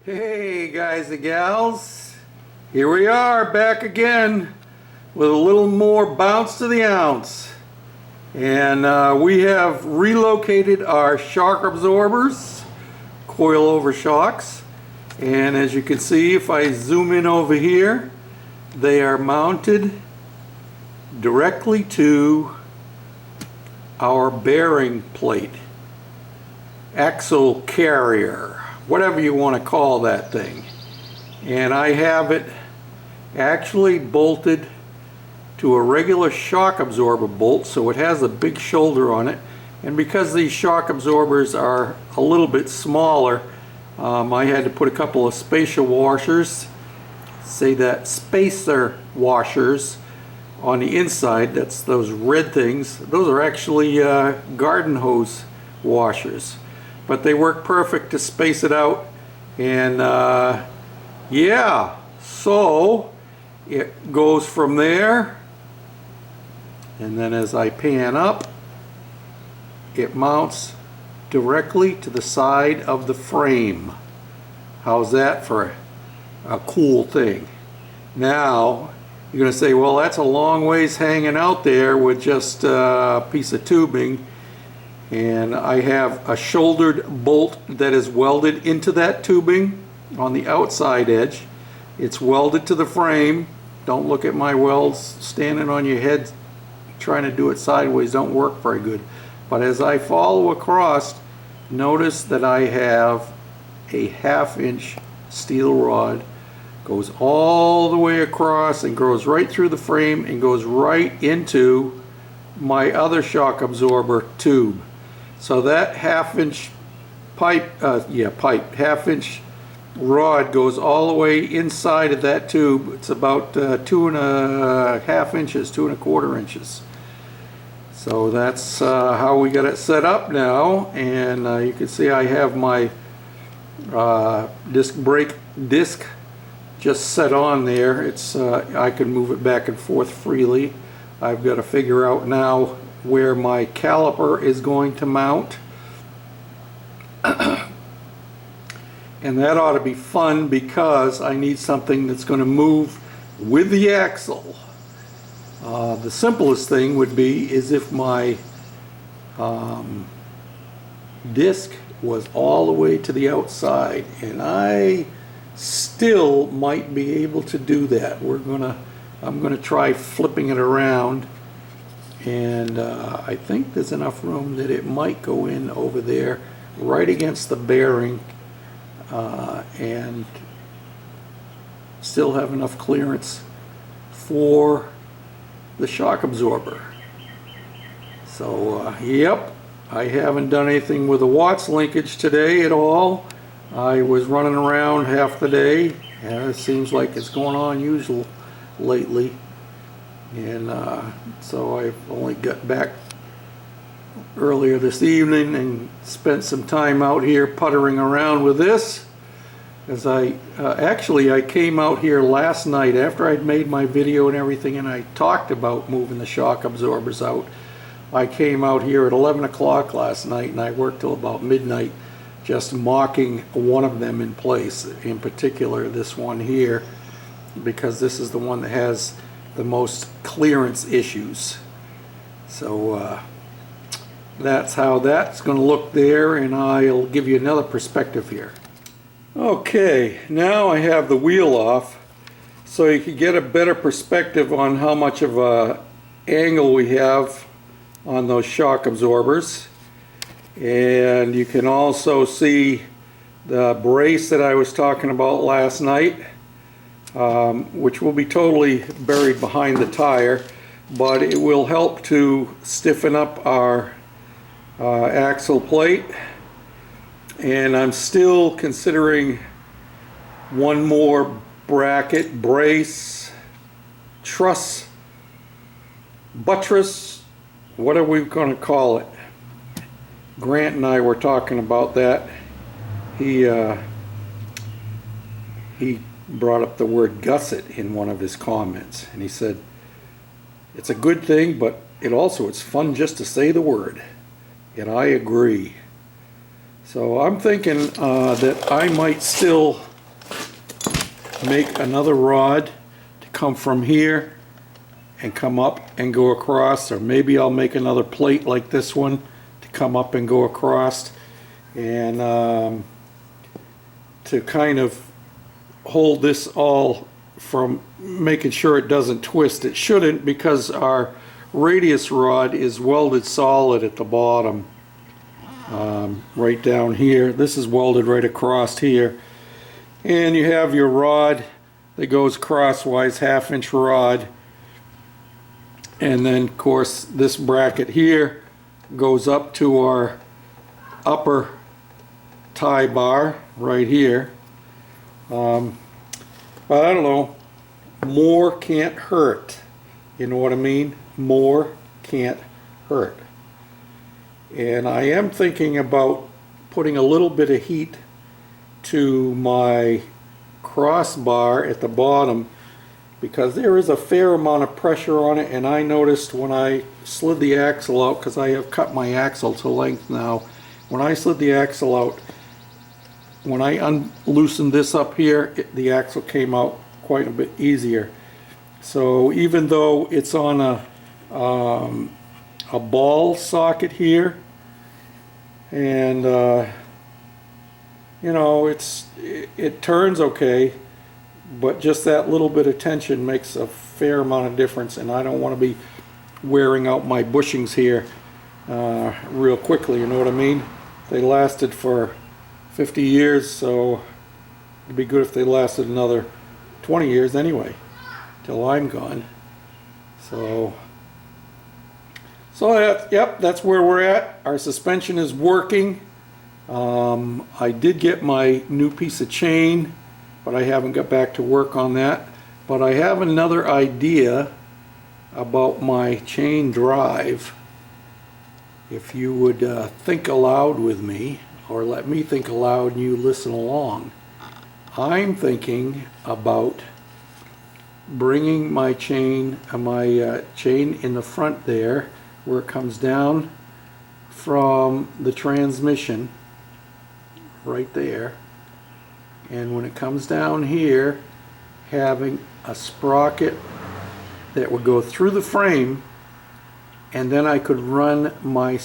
Hey guys and gals, here we are back again with a little more bounce to the ounce. And we have relocated our shock absorbers, coilover shocks. And as you can see, if I zoom in over here, they are mounted directly to our bearing plate, axle carrier, whatever you want to call that thing. And I have it actually bolted to a regular shock absorber bolt, so it has a big shoulder on it. And because these shock absorbers are a little bit smaller, I had to put a couple of spacer washers, spacer washers on the inside. That's those red things. Those are actually garden hose washers, but they work perfect to space it out. And yeah, so it goes from there, and then as I pan up, it mounts directly to the side of the frame. How's that for a cool thing? Now you're going to say, well, that's a long ways hanging out there with just a piece of tubing. And I have a shouldered bolt that is welded into that tubing on the outside edge. It's welded to the frame. Don't look at my welds standing on your head trying to do it sideways. Don't work very good. But as I follow across, notice that I have a 1/2 inch steel rod, goes all the way across and goes right through the frame and goes right into my other shock absorber tube. So that 1/2 inch pipe, 1/2 inch rod goes all the way inside of that tube. It's about 2.5 inches, 2.25 inches. So that's how we got it set up now. And you can see I have my disc brake disc just set on there. It's I can move it back and forth freely. I've got to figure out now where my caliper is going to mount. And that ought to be fun because I need something that's going to move with the axle. The simplest thing would be is if my disc was all the way to the outside, and I still might be able to do that. I'm gonna try flipping it around, and I think there's enough room that it might go in over there right against the bearing, and still have enough clearance for the shock absorber. So yep, I haven't done anything with the Watts linkage today at all. I was running around half the day, and it seems like it's going on usual lately. And so I've only got back earlier this evening and spent some time out here puttering around with this. As I came out here last night after I'd made my video and everything, and I talked about moving the shock absorbers out. I came out here at 11 o'clock last night, and I worked till about midnight just mocking one of them in place, in particular this one here, because this is the one that has the most clearance issues. So that's how that's going to look there, and I'll give you another perspective here. Okay, now I have the wheel off so you can get a better perspective on how much of a angle we have on those shock absorbers. And you can also see the brace that I was talking about last night, which will be totally buried behind the tire, but it will help to stiffen up our axle plate. And I'm still considering one more bracket, brace, truss, buttress, what are we going to call it? Grant and I were talking about that. He brought up the word gusset in one of his comments, and he said it's a good thing, but it's fun just to say the word. And I agree. So I'm thinking that I might still make another rod to come from here and come up and go across, or maybe I'll make another plate like this one to come up and go across, and to kind of hold this all from making sure it doesn't twist. It shouldn't, because our radius rod is welded solid at the bottom, right down here. This is welded right across here, and you have your rod that goes crosswise, 1/2 inch rod, and then of course this bracket here goes up to our upper tie bar right here. But I don't know, more can't hurt, you know what I mean? More can't hurt. And I am thinking about putting a little bit of heat to my crossbar at the bottom, because there is a fair amount of pressure on it, and I noticed when I slid the axle out, because I have cut my axle to length now, when I slid the axle out, when I unloosened this up here, the axle came out quite a bit easier. So even though it's on a ball socket here, and you know, it turns okay, but just that little bit of tension makes a fair amount of difference, and I don't want to be wearing out my bushings here real quickly, you know what I mean? They lasted for 50 years, so it'd be good if they lasted another 20 years anyway, till I'm gone. So yep, that's where we're at. Our suspension is working. I did get my new piece of chain, but I haven't got back to work on that. But I have another idea about my chain drive. If you would think aloud with me, or let me think aloud and you listen along. I'm thinking about bringing my chain in the front there, where it comes down from the transmission, right there, and when it comes down here, having a sprocket that would go through the frame, and then I could run my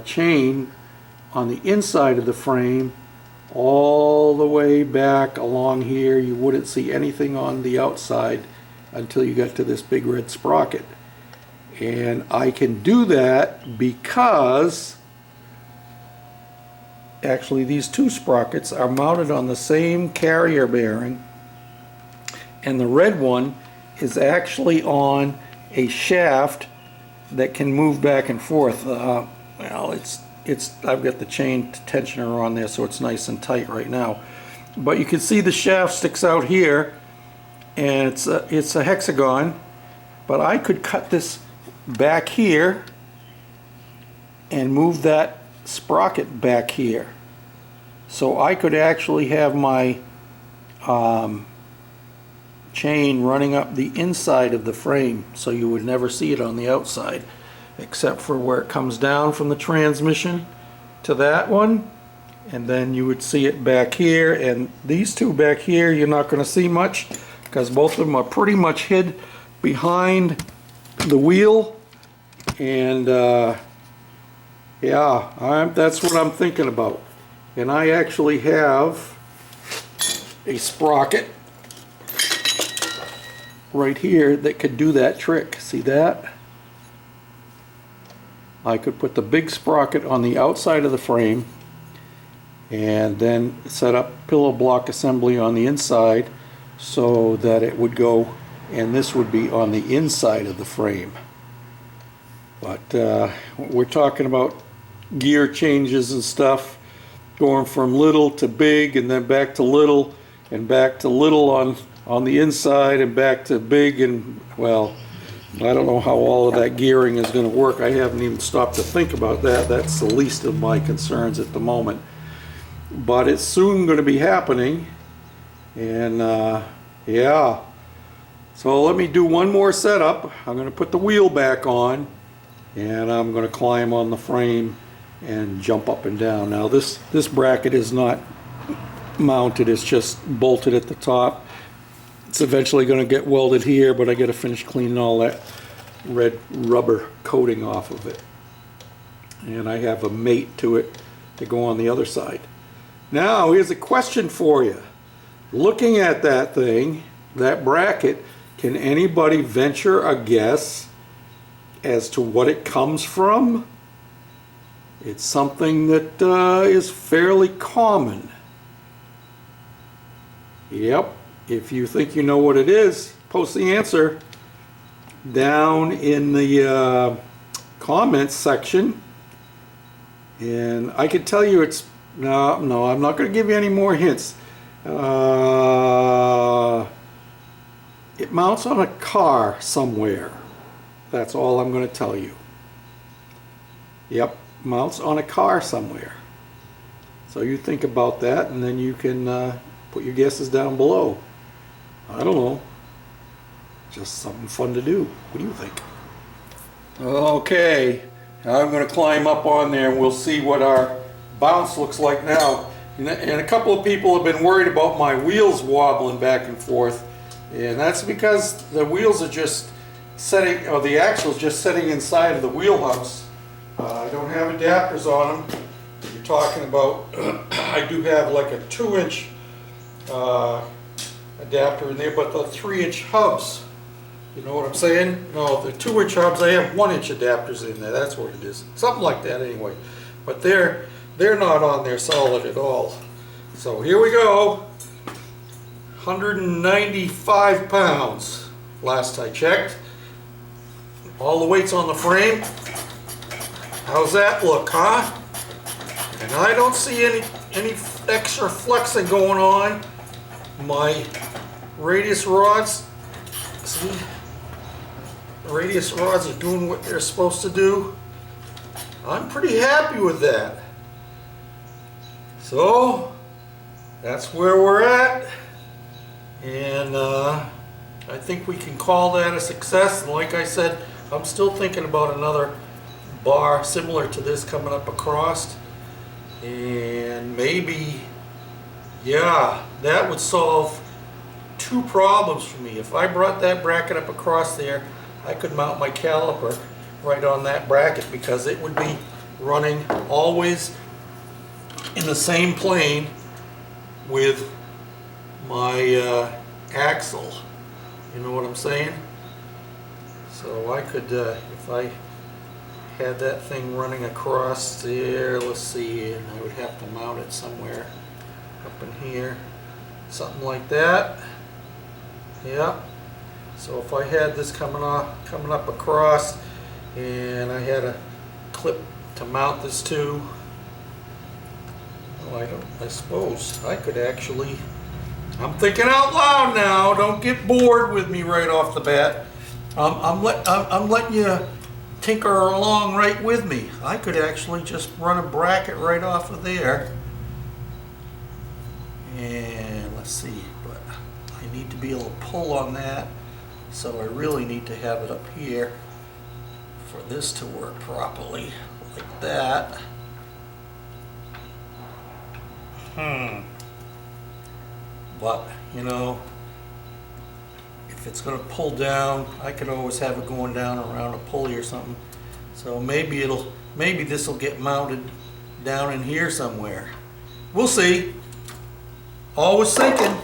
chain on the inside of the frame all the way back along here. You wouldn't see anything on the outside until you got to this big red sprocket. And I can do that because actually these two sprockets are mounted on the same carrier bearing, and the red one is actually on a shaft that can move back and forth. Well, I've got the chain tensioner on there, so it's nice and tight right now. But you can see the shaft sticks out here, and it's a hexagon. But I could cut this back here and move that sprocket back here, so I could actually have my chain running up the inside of the frame, so you would never see it on the outside, except for where it comes down from the transmission to that one, and then you would see it back here. And these two back here you're not going to see much, because both of them are pretty much hid behind the wheel. And yeah, that's what I'm thinking about. And I actually have a sprocket right here that could do that trick. See that? I could put the big sprocket on the outside of the frame and then set up pillow block assembly on the inside, so that it would go, and this would be on the inside of the frame. But we're talking about gear changes and stuff, going from little to big, and then back to little, and back to little on the inside, and back to big. And well, I don't know how all of that gearing is going to work. I haven't even stopped to think about that. That's the least of my concerns at the moment. But it's soon going to be happening. And yeah. So let me do one more setup. I'm going to put the wheel back on, and I'm going to climb on the frame and jump up and down. Now this bracket is not mounted, it's just bolted at the top. It's eventually going to get welded here, but I got to finish cleaning all that red rubber coating off of it. And I have a mate to it to go on the other side. Now, here's a question for you. Looking at that thing, that bracket, can anybody venture a guess as to what it comes from? It's something that is fairly common. Yep, if you think you know what it is, post the answer down in the comments section. And I can tell you it's, no, I'm not going to give you any more hints. It mounts on a car somewhere. That's all I'm going to tell you. Yep, mounts on a car somewhere. So you think about that, and then you can put your guesses down below. I don't know. Just something fun to do. What do you think? Okay, now I'm going to climb up on there and we'll see what our bounce looks like now. And a couple of people have been worried about my wheels wobbling back and forth. And that's because the wheels are just setting, or the axle's just sitting inside of the wheel hubs. I don't have adapters on them. You're talking about, I do have like a 2-inch adapter in there, but the 3-inch hubs, you know what I'm saying? No, the 2-inch hubs, I have 1-inch adapters in there. That's what it is. Something like that anyway. But they're not on there solid at all. So here we go. 195 pounds last I checked. All the weight's on the frame. How's that look, huh? And I don't see any extra flexing going on. My radius rods, see? The radius rods are doing what they're supposed to do. I'm pretty happy with that. So, that's where we're at. And I think we can call that a success. And like I said, I'm still thinking about another bar similar to this coming up across. And maybe, yeah, that would solve 2 problems for me. If I brought that bracket up across there, I could mount my caliper right on that bracket because it would be running always in the same plane with my axle. You know what I'm saying? So I could, if I had that thing running across there, let's see, and I would have to mount it somewhere up in here, something like that. Yeah. So if I had this coming up across, and I had a clip to mount this to, well, I suppose I could actually, I'm thinking out loud now, don't get bored with me right off the bat. I'm letting you tinker along right with me. I could actually just run a bracket right off of there. And let's see, but I need to be able to pull on that, so I really need to have it up here for this to work properly, like that. But, you know, if it's going to pull down, I could always have it going down around a pulley or something. So maybe this will get mounted down in here somewhere. We'll see. Always thinking.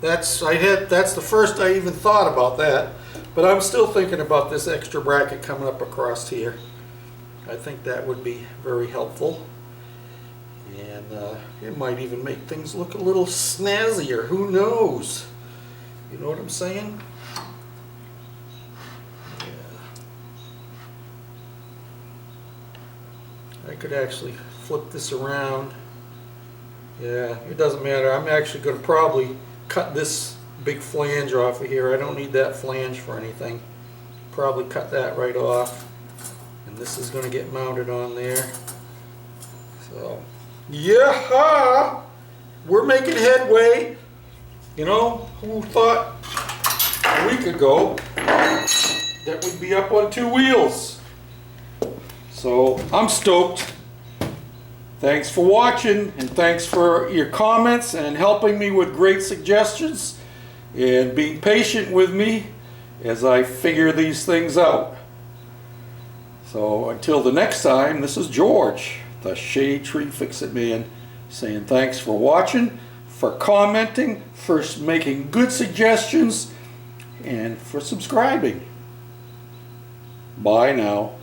That's the first I even thought about that. But I'm still thinking about this extra bracket coming up across here. I think that would be very helpful. And it might even make things look a little snazzier. Who knows? You know what I'm saying? Yeah. I could actually flip this around. Yeah, it doesn't matter. I'm actually going to probably cut this big flange off of here. I don't need that flange for anything. Probably cut that right off. And this is going to get mounted on there. So, yeah, we're making headway. You know, who thought a week ago that we'd be up on 2 wheels? So I'm stoked. Thanks for watching, and thanks for your comments and helping me with great suggestions. and being patient with me as I figure these things out. So until the next time, this is George, the Shade Tree Fix-It Man, saying thanks for watching, for commenting, for making good suggestions, and for subscribing. Bye now.